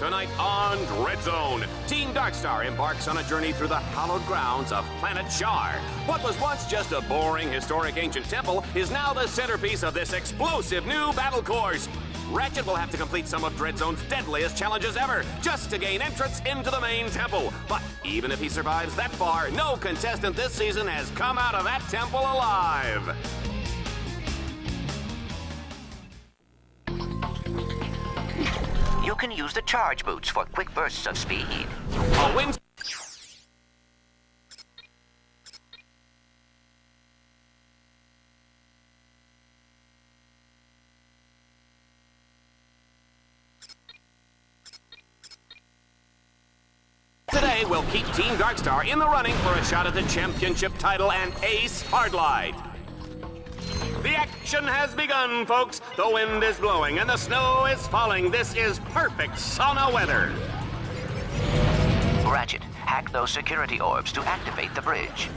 Tonight on Red Zone, Team Darkstar embarks on a journey through the hallowed grounds of planet Shaar. What was once just a boring, historic ancient temple is now the centerpiece of this explosive new battle course. Ratchet will have to complete some of Red Zone's deadliest challenges ever, just to gain entrance into the main temple. But even if he survives that far, no contestant this season has come out of that temple alive. You can use the charge boots for quick bursts of speed. A win. Today, we'll keep Team Darkstar in the running for a shot at the championship title and ace hardline. The action has begun, folks. The wind is blowing and the snow is falling. This is perfect sauna weather. Ratchet, hack those security orbs to activate the bridge.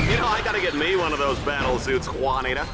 You know, I gotta get me one of those battle suits, Juanita.